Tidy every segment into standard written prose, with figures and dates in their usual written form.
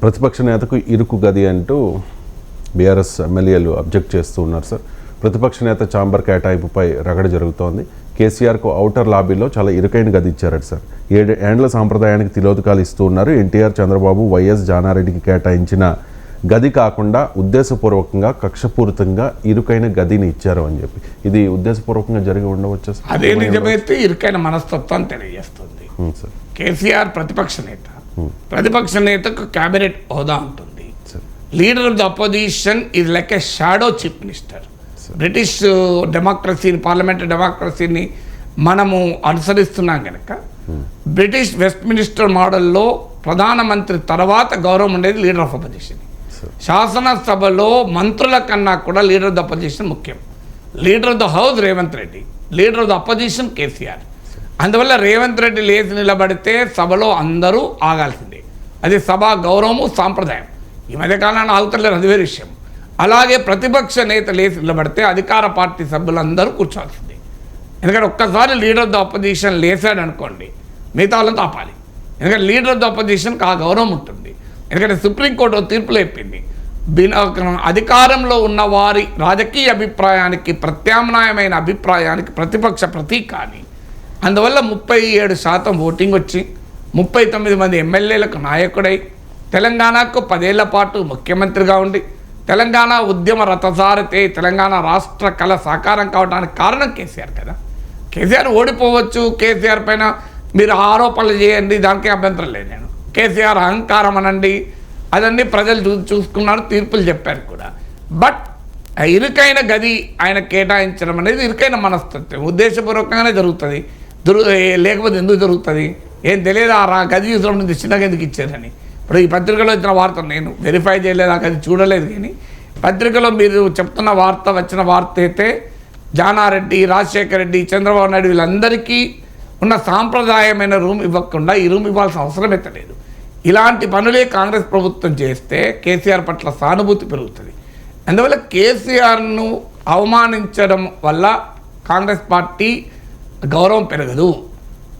ప్రతిపక్ష నేతకు ఇరుకు గది అంటూ బీఆర్ఎస్ ఎమ్మెల్యేలు అబ్జెక్ట్ చేస్తూ ఉన్నారు సార్. ప్రతిపక్ష నేత ఛాంబర్ కేటాయింపుపై రగడ జరుగుతోంది. కేసీఆర్కు ఔటర్ లాబీలో చాలా ఇరుకైన గది ఇచ్చారట సార్. 7 ఏండ్ల సాంప్రదాయానికి తిలోదకాలు ఇస్తూ ఉన్నారు. ఎన్టీఆర్, చంద్రబాబు, వైఎస్, జానారెడ్డికి కేటాయించిన గది కాకుండా ఉద్దేశపూర్వకంగా కక్షపూరితంగా ఇరుకైన గదిని ఇచ్చారు అని చెప్పి, ఇది ఉద్దేశపూర్వకంగా జరిగి ఉండవచ్చు సార్. అదే నిజమైతే ఇరుకైన మనస్తత్వాన్ని తెలియజేస్తుంది. కేసీఆర్ ప్రతిపక్ష నేత, ప్రతిపక్ష నేతకు క్యాబినెట్ హోదా ఉంటుంది. Leader of the opposition is like a shadow chief minister. British డెమోక్రసీని, పార్లమెంటరీ డెమోక్రసీని మనము అనుసరిస్తున్నాం కనుక బ్రిటిష్ వెస్ట్ మినిస్టర్ మోడల్లో ప్రధానమంత్రి తర్వాత గౌరవం ఉండేది లీడర్ ఆఫ్ అపోజిషన్. శాసనసభలో మంత్రుల కన్నా కూడా లీడర్ ఆఫ్ ద అపోజిషన్ ముఖ్యం. Leader of the house Revanth Reddy, leader of the opposition KCR. అందువల్ల రేవంత్ రెడ్డి లేచి నిలబడితే సభలో అందరూ ఆగాల్సిందే. అది సభా గౌరవము, సాంప్రదాయం. ఈ మధ్యకాలంలో ఆగుతలేరు, అది వేరే విషయం. అలాగే ప్రతిపక్ష నేత లేచి నిలబడితే అధికార పార్టీ సభ్యులందరూ కూర్చోవాల్సిందే. ఎందుకంటే ఒక్కసారి లీడర్ ఆఫ్ ద అపోజిషన్ లేచాడు అనుకోండి, మిగతా వాళ్ళంతా ఆపాలి. ఎందుకంటే లీడర్ ఆఫ్ ద అపోజిషన్కి ఆ గౌరవం ఉంటుంది. ఎందుకంటే సుప్రీంకోర్టు తీర్పులు చెప్పింది, అధికారంలో ఉన్న వారి రాజకీయ అభిప్రాయానికి, ప్రత్యామ్నాయమైన అభిప్రాయానికి ప్రతిపక్ష ప్రతీక అని. అందువల్ల 37% ఓటింగ్ వచ్చి 39 మంది ఎమ్మెల్యేలకు నాయకుడై తెలంగాణకు 10 ఏళ్ల పాటు ముఖ్యమంత్రిగా ఉండి తెలంగాణ ఉద్యమ రథసారితే తెలంగాణ రాష్ట్ర కళ సాకారం కావడానికి కారణం కేసీఆర్ కదా. కేసీఆర్ ఓడిపోవచ్చు, కేసీఆర్ పైన మీరు ఆరోపణలు చేయండి, దానికే అభ్యంతరం లేదు. నేను కేసీఆర్ అహంకారం అనండి, అదన్నీ ప్రజలు చూసుకున్నారు, తీర్పులు చెప్పారు కూడా. బట్ ఇరుకైన గది ఆయన కేటాయించడం అనేది ఇరుకైన మనస్తత్వం, ఉద్దేశపూర్వకంగానే జరుగుతుంది. లేకపోతే ఎందుకు జరుగుతుంది ఏం తెలియదు. ఆ గది చూసడం నుంచి చిన్నగా ఎందుకు ఇచ్చారని. ఇప్పుడు ఈ పత్రికలో వచ్చిన వార్త నేను వెరిఫై చేయలేదు, ఆ గది చూడలేదు. కానీ పత్రికలో మీరు చెప్తున్న వార్త, వచ్చిన వార్త అయితే జానారెడ్డి, రాజశేఖర రెడ్డి, చంద్రబాబు నాయుడు వీళ్ళందరికీ ఉన్న సాంప్రదాయమైన రూమ్ ఇవ్వకుండా ఈ రూమ్ ఇవ్వాల్సిన అవసరం అయితే లేదు. ఇలాంటి పనులే కాంగ్రెస్ ప్రభుత్వం చేస్తే కేసీఆర్ పట్ల సానుభూతి పెరుగుతుంది. అందువల్ల కేసీఆర్ను అవమానించడం వల్ల కాంగ్రెస్ పార్టీ గౌరవం పెరగదు.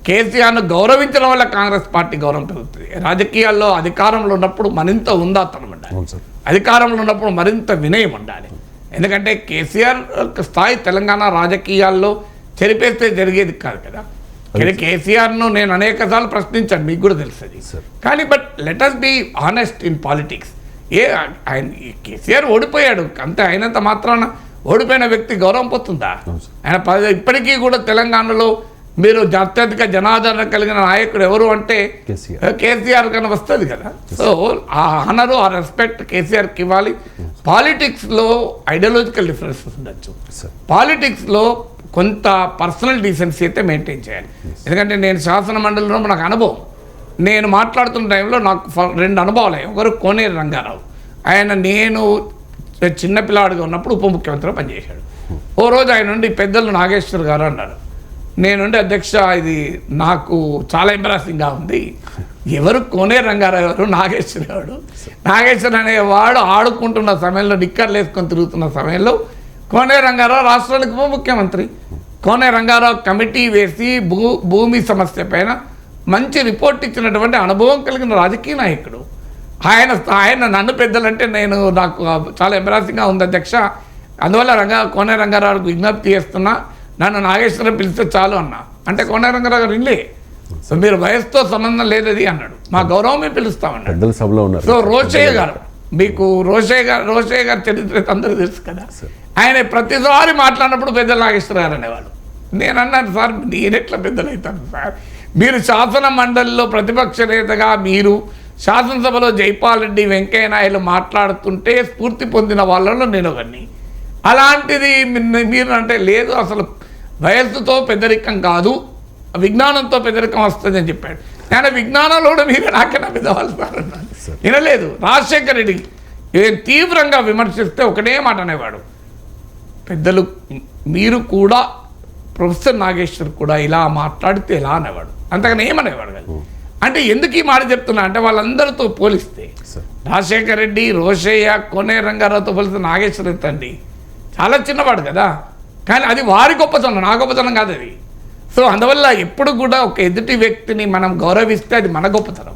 కేసీఆర్ను గౌరవించడం వల్ల కాంగ్రెస్ పార్టీ గౌరవం పెరుగుతుంది. రాజకీయాల్లో అధికారంలో ఉన్నప్పుడు మరింత ఉందాతనం ఉండాలి, అధికారంలో ఉన్నప్పుడు మరింత వినయం ఉండాలి. ఎందుకంటే కేసీఆర్ స్థాయి తెలంగాణ రాజకీయాల్లో చెరిపేస్తే జరిగేది కాదు కదా. కేసీఆర్ను నేను అనేక సార్లు ప్రశ్నించాను, మీకు కూడా తెలుస్తుంది. కానీ but let us be honest in politics. ఆయన కేసీఆర్ ఓడిపోయాడు అంతే, అయినంత మాత్రాన ఓడిపోయిన వ్యక్తి గౌరవం పోతుందా? ఆయన ఇప్పటికీ కూడా తెలంగాణలో మీరు అత్యధిక జనాదరణ కలిగిన నాయకుడు ఎవరు అంటే కేసీఆర్ కన్నా వస్తుంది కదా. సో ఆ ఆనరు, ఆ రెస్పెక్ట్ కేసీఆర్కి ఇవ్వాలి. పాలిటిక్స్లో ఐడియాలజికల్ డిఫరెన్సెస్ ఉండొచ్చు, పాలిటిక్స్లో కొంత పర్సనల్ డీసెన్సీ అయితే మెయింటైన్ చేయాలి. ఎందుకంటే నేను శాసన మండలిలో నాకు అనుభవం, నేను మాట్లాడుతున్న టైంలో నాకు 2 అనుభవాలు. ఒకరు కోనేరు రంగారావు, ఆయన నేను చిన్నపిల్లాడిగా ఉన్నప్పుడు ఉప ముఖ్యమంత్రిగా పనిచేశాడు. ఓ రోజు ఆయన నుండి పెద్దలు నాగేశ్వర్ గారు అన్నారు, నేనుండి అధ్యక్ష ఇది నాకు చాలా ఎంబారసింగ్గా ఉంది, ఎవరు కోనేరు రంగారావు ఎవరు, నాగేశ్వర్ గారు. నాగేశ్వర్ అనేవాడు ఆడుకుంటున్న సమయంలో, నిక్కర్లు వేసుకొని తిరుగుతున్న సమయంలో కోనేరు రంగారావు రాష్ట్రానికి ఉప ముఖ్యమంత్రి. కోనేరు రంగారావు కమిటీ వేసి భూమి సమస్య పైన మంచి రిపోర్ట్ ఇచ్చినటువంటి అనుభవం కలిగిన రాజకీయ నాయకుడు. ఆయన నన్ను పెద్దలంటే నాకు చాలా ఎంబారసింగ్గా ఉంది అధ్యక్ష, అందువల్ల కోనేరు రంగారావుకు విజ్ఞప్తి చేస్తున్నా, నన్ను నాగేశ్వరం పిలిస్తే చాలు అన్నా. అంటే కోనేరు రంగారావు గారు ఇల్లే, సో మీరు వయసుతో సంబంధం లేదది అన్నాడు, మా గౌరవమే పిలుస్తామన్నాడు. సో రోషయ్య గారు, మీకు రోషయ్య గారు చరిత్ర అందరూ తెలుసు కదా. ఆయన ప్రతిసారి మాట్లాడినప్పుడు పెద్దలు నాగేశ్వర గారు అనేవాళ్ళు. నేను అన్నాను, సార్ నేనెట్లా పెద్దలు అవుతాను సార్, మీరు శాసన మండలిలో ప్రతిపక్ష నేతగా మీరు శాసనసభలో జైపాల్ రెడ్డి, వెంకయ్య నాయుడు మాట్లాడుతుంటే స్ఫూర్తి పొందిన వాళ్ళలో నేను ఒకరిని. అలాంటిది మీరు అంటే లేదు, అసలు వయస్సుతో పెద్దరికం కాదు, విజ్ఞానంతో పెద్దరికం వస్తుంది అని చెప్పాడు. నేను విజ్ఞానంలో కూడా మీరు నాకైనా పెద్దవాళ్ళు అన్నాను. వినలేదు. రాజశేఖర రెడ్డి తీవ్రంగా విమర్శిస్తే ఒకటే మాట అనేవాడు, పెద్దలు మీరు కూడా, ప్రొఫెసర్ నాగేశ్వర్ కూడా ఇలా మాట్లాడితే ఎలా అనేవాడు, అంతగానే ఏమనేవాడు కాదు. అంటే ఎందుకు ఈ మాట చెప్తున్నా అంటే వాళ్ళందరితో పోలిస్తే రాజశేఖర రెడ్డి, రోషయ్య, కోనేరు రంగారావుతో పోలిస్తే నాగేశ్వర్ ఎత్తండి చాలా చిన్నవాడు కదా. కానీ అది వారి గొప్పతనం, నా గొప్పతనం కాదు అది. సో అందువల్ల ఎప్పుడు కూడా ఒక ఎదుటి వ్యక్తిని మనం గౌరవిస్తే అది మన గొప్పతనం.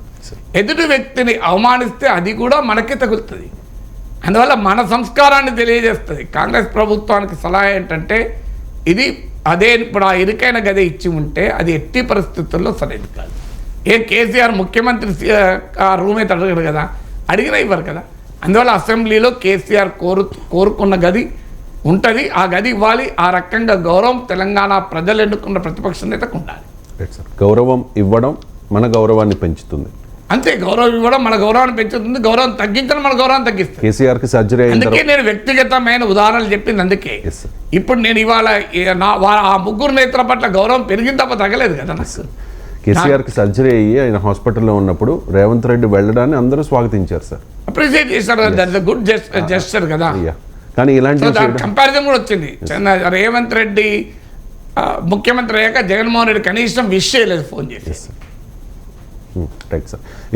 ఎదుటి వ్యక్తిని అవమానిస్తే అది కూడా మనకే తగులుతుంది. అందువల్ల మన సంస్కారాన్ని తెలియజేస్తుంది. కాంగ్రెస్ ప్రభుత్వానికి సలహా ఏంటంటే ఇది అదే ఇప్పుడు ఆ ఇరుకైన గది ఇచ్చి ఉంటే అది ఎట్టి పరిస్థితుల్లో సరైనది కాదు. కేసీఆర్ ముఖ్యమంత్రి ఆ రూమ్ అయితే అడగడు కదా, అడిగినా ఇవ్వరు కదా. అందువల్ల అసెంబ్లీలో కేసీఆర్ కోరుకున్న గది ఉంటుంది, ఆ గది ఇవ్వాలి. ఆ రకంగా గౌరవం తెలంగాణ ప్రజలు ఎన్నుకున్న ప్రతిపక్ష నేతకు ఉండాలి. సార్, గౌరవం ఇవ్వడం మన గౌరవాన్ని పెంచుతుంది. అంతే, గౌరవం ఇవ్వడం మన గౌరవాన్ని పెంచుతుంది, గౌరవం తగ్గించడం మన గౌరవం తగ్గిస్తుంది. కేసీఆర్కి సర్జరీ అయిన అందుకే నేను వ్యక్తిగతమైన ఉదాహరణలు చెప్పింది. అందుకే Yes, sir. ఇప్పుడు నేను ఇవాళ ఆ ముగ్గురు నేతల పట్ల గౌరవం పెరిగింది తప్ప తగ్గలేదు కదా నాకు. కేసీఆర్కి సర్జరీ అయ్యి ఆయన హాస్పిటల్లో ఉన్నప్పుడు రేవంత్ రెడ్డి వెళ్ళడాన్ని అందరూ స్వాగతించారు సార్. అప్రిషియేట్ చేశారు. దట్ గుడ్ జెస్చర్ కదా. కానీ ఇలాంటి కంపారిజన్ కూడా వచ్చింది. రేవంత్ రెడ్డి ముఖ్యమంత్రి అయ్యాక జగన్మోహన్ రెడ్డి కనీసం విష్ చేయలేదు ఫోన్ చేసి. Right sir.